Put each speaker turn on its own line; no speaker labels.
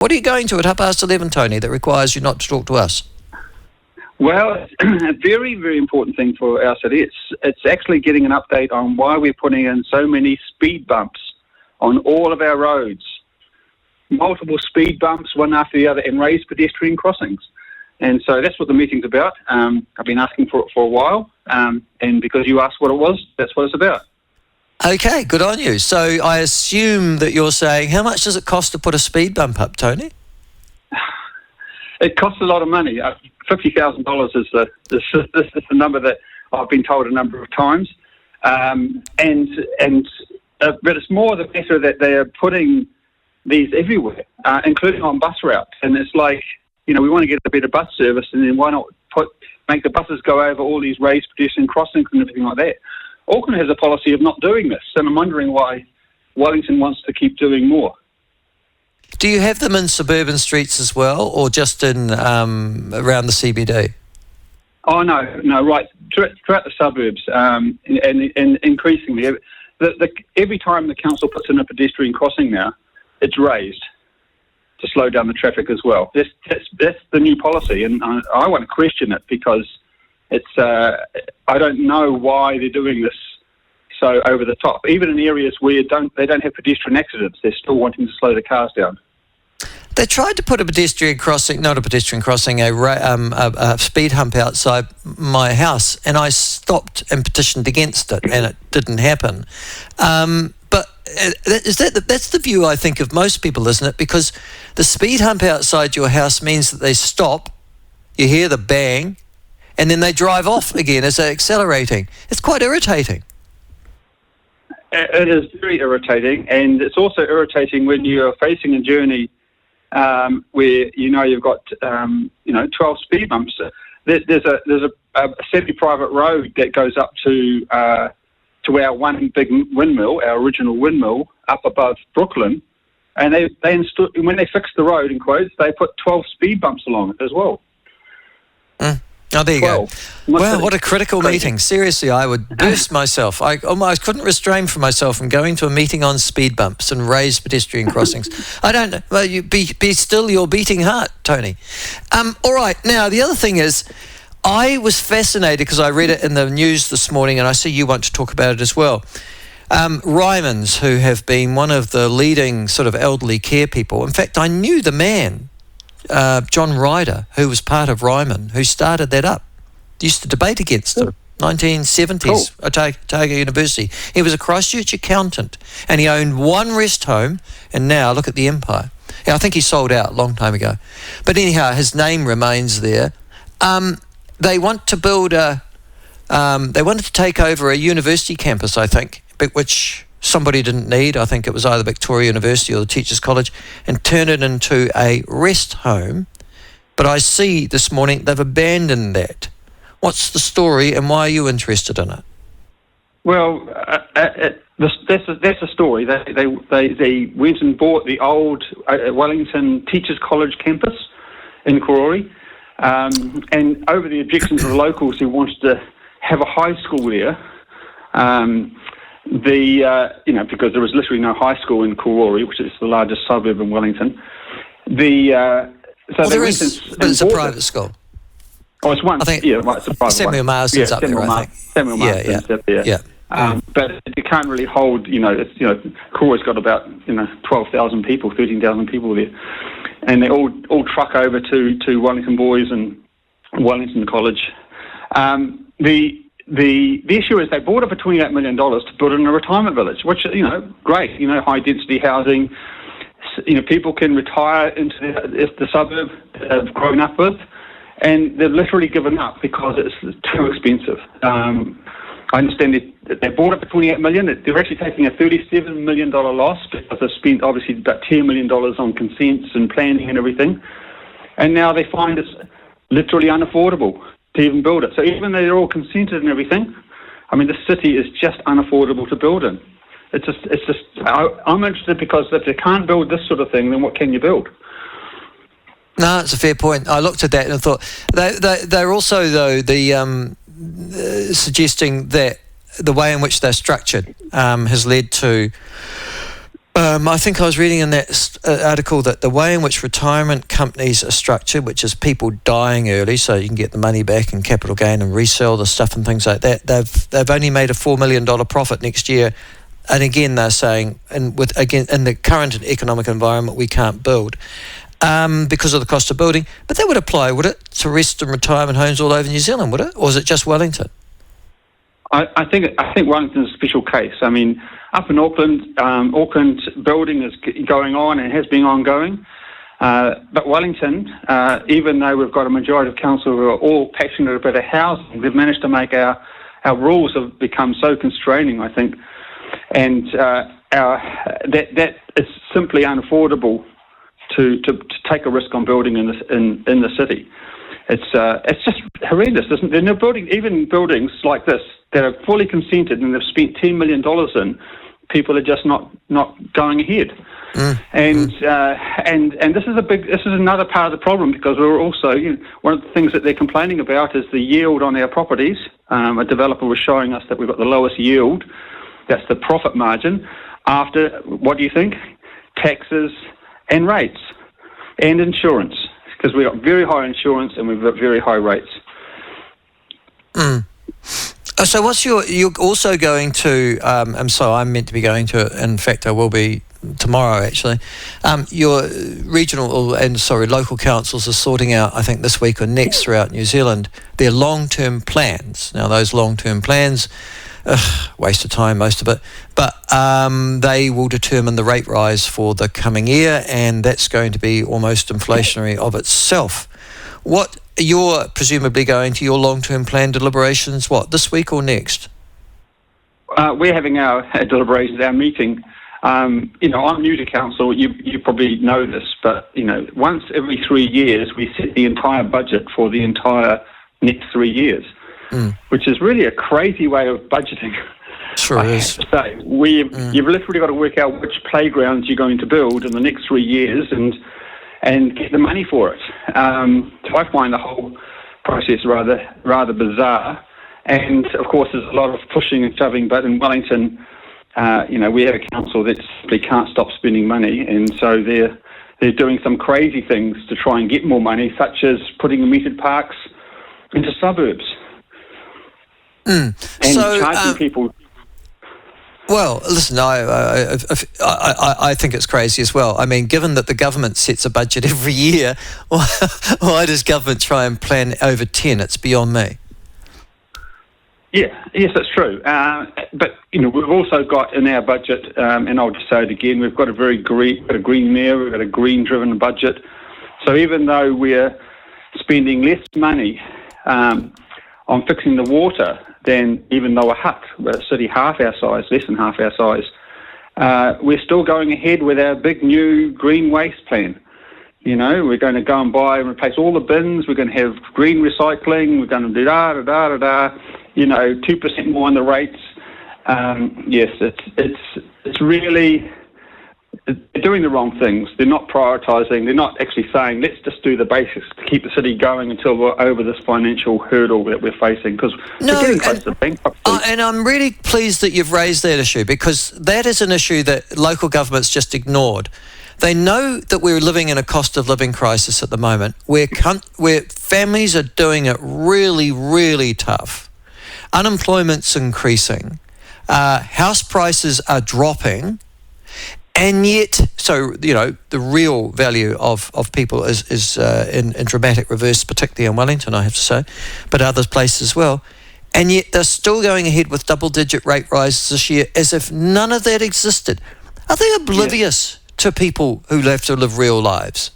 What are you going to at 11:30, Tony, that requires you not to talk to us?
Well, a very, very important thing for our city. It's actually getting an update on why we're putting in so many speed bumps on all of our roads. Multiple speed bumps, one after the other, and raised pedestrian crossings. And so that's what the meeting's about. I've been asking for it for a while, and because you asked what it was, that's what it's about.
Okay, good on you. So I assume that you're saying, how much does it cost to put a speed bump up, Tony?
It costs a lot of money. $50,000 is the number that I've been told a number of times. But it's more the matter that they are putting these everywhere, including on bus routes. And it's like, we want to get a better bus service, and then why not make the buses go over all these raised pedestrian crossings and everything like that? Auckland has a policy of not doing this, and I'm wondering why Wellington wants to keep doing more.
Do you have them in suburban streets as well, or just in around the CBD?
Oh, no, right. Throughout the suburbs, and increasingly. Every time the council puts in a pedestrian crossing now, it's raised to slow down the traffic as well. That's the new policy, and I want to question it because I don't know why they're doing this so over the top. Even in areas where they don't have pedestrian accidents, they're still wanting to slow the cars down.
They tried to put a speed hump outside my house, and I stopped and petitioned against it, and it didn't happen. But that's the view, I think, of most people, isn't it? Because the speed hump outside your house means that they stop, you hear the bang, and then they drive off again as they're accelerating. It's quite irritating.
It is very irritating, and it's also irritating when you're facing a journey where you've got 12 speed bumps. There's a semi-private road that goes up to our one big windmill, our original windmill, up above Brooklyn, and when they fixed the road, in quotes, they put 12 speed bumps along it as well.
Oh, there you
12.
go. Wow, what a critical meeting. Seriously, I would burst myself. I couldn't restrain from myself from going to a meeting on speed bumps and raised pedestrian crossings. I don't know. Well, you be still your beating heart, Tony. All right. Now, the other thing is, I was fascinated because I read it in the news this morning, and I see you want to talk about it as well. Ryman's, who have been one of the leading sort of elderly care people. In fact, I knew the man, John Ryder, who was part of Ryman, who started that up. Used to debate against him. 1970s, Otago University. He was a Christchurch accountant, and he owned one rest home, and now look at the empire. Yeah, I think he sold out a long time ago. But anyhow, his name remains there. They want to build they wanted to take over a university campus, I think, but which somebody didn't need. I think it was either Victoria University or the Teachers College, and turn it into a rest home. But I see this morning they've abandoned that. What's the story, and why are you interested in it?
Well, that's a story. They went and bought the old Wellington Teachers College campus in Karori, and over the objections of the locals who wanted to have a high school there, because there was literally no high school in Karori, which is the largest suburb in Wellington.
It's a private school.
Oh, it's one. I think, it's a private
Samuel
one.
Marsden's up there, I think.
Samuel Marsden's up there.
Yeah.
But it can't really hold. Karori's got about 12,000 people, 13,000 people there, and they all truck over to Wellington Boys and Wellington College. The issue is they bought it for $28 million to build in a retirement village, which great, high density housing. People can retire into the suburb they've grown up with, and they've literally given up because it's too expensive. I understand they bought it for $28 million. They're actually taking a $37 million loss because they've spent obviously about $10 million on consents and planning and everything, and now they find it's literally unaffordable to even build it. So even though they're all consented and everything, the city is just unaffordable to build in. It's just. I'm interested because if they can't build this sort of thing, then what can you build?
No, it's a fair point. I looked at that and I thought they're also though suggesting that the way in which they're structured has led to I think I was reading in that article that the way in which retirement companies are structured, which is people dying early so you can get the money back and capital gain and resell the stuff and things like that, they've only made a $4 million profit next year. And again, they're saying, in the current economic environment, we can't build because of the cost of building. But that would apply, would it, to rest and retirement homes all over New Zealand, would it? Or is it just Wellington?
I think Wellington's a special case. I mean, up in Auckland, Auckland building is going on and has been ongoing. But Wellington, even though we've got a majority of council who are all passionate about housing, they've managed to make our rules have become so constraining, I think, and that it's simply unaffordable to take a risk on building in the city. It's just horrendous, isn't it? They're no building, even buildings like this that are fully consented and they've spent $10 million in. People are just not going ahead, and this is another part of the problem, because we're also, one of the things that they're complaining about is the yield on our properties. A developer was showing us that we've got the lowest yield. That's the profit margin after, what do you think? Taxes and rates and insurance, because we've got very high insurance and we've got very high rates.
So you're also going to, I'm meant to be going to it. In fact, I will be tomorrow, actually. Your local councils are sorting out, I think this week or next throughout New Zealand, their long-term plans. Now, those long-term plans, waste of time, most of it, but they will determine the rate rise for the coming year, and that's going to be almost inflationary of itself. You're presumably going to your long-term plan deliberations, this week or next?
We're having our deliberations, our meeting. I'm new to council. You probably know this, but once every 3 years we set the entire budget for the entire next 3 years, which is really a crazy way of budgeting.
Sure is.
I have to say, you've literally got to work out which playgrounds you're going to build in the next 3 years and get the money for it. So I find the whole process rather bizarre. And, of course, there's a lot of pushing and shoving. But in Wellington, we have a council that simply can't stop spending money. And so they're doing some crazy things to try and get more money, such as putting metered parks into suburbs. And charging people...
Well, listen, I think it's crazy as well. I mean, given that the government sets a budget every year, why does government try and plan over 10? It's beyond me.
Yeah, yes, that's true. But, we've also got in our budget, and I'll just say it again, we've got a green mayor, we've got a green-driven budget. So even though we're spending less money on fixing the water than even though a city half our size, less than half our size, we're still going ahead with our big new green waste plan. We're going to go and buy and replace all the bins. We're going to have green recycling. We're going to do 2% more on the rates. Yes, it's really, they're doing the wrong things. They're not prioritising. They're not actually saying, let's just do the basics to keep the city going until we're over this financial hurdle that we're facing, because we're getting close to bankruptcy.
And I'm really pleased that you've raised that issue, because that is an issue that local governments just ignored. They know that we're living in a cost of living crisis at the moment, where families are doing it really, really tough. Unemployment's increasing. House prices are dropping. And yet, the real value of people is in dramatic reverse, particularly in Wellington, I have to say, but other places as well. And yet they're still going ahead with double-digit rate rises this year as if none of that existed. Are they oblivious to people who have to live real lives?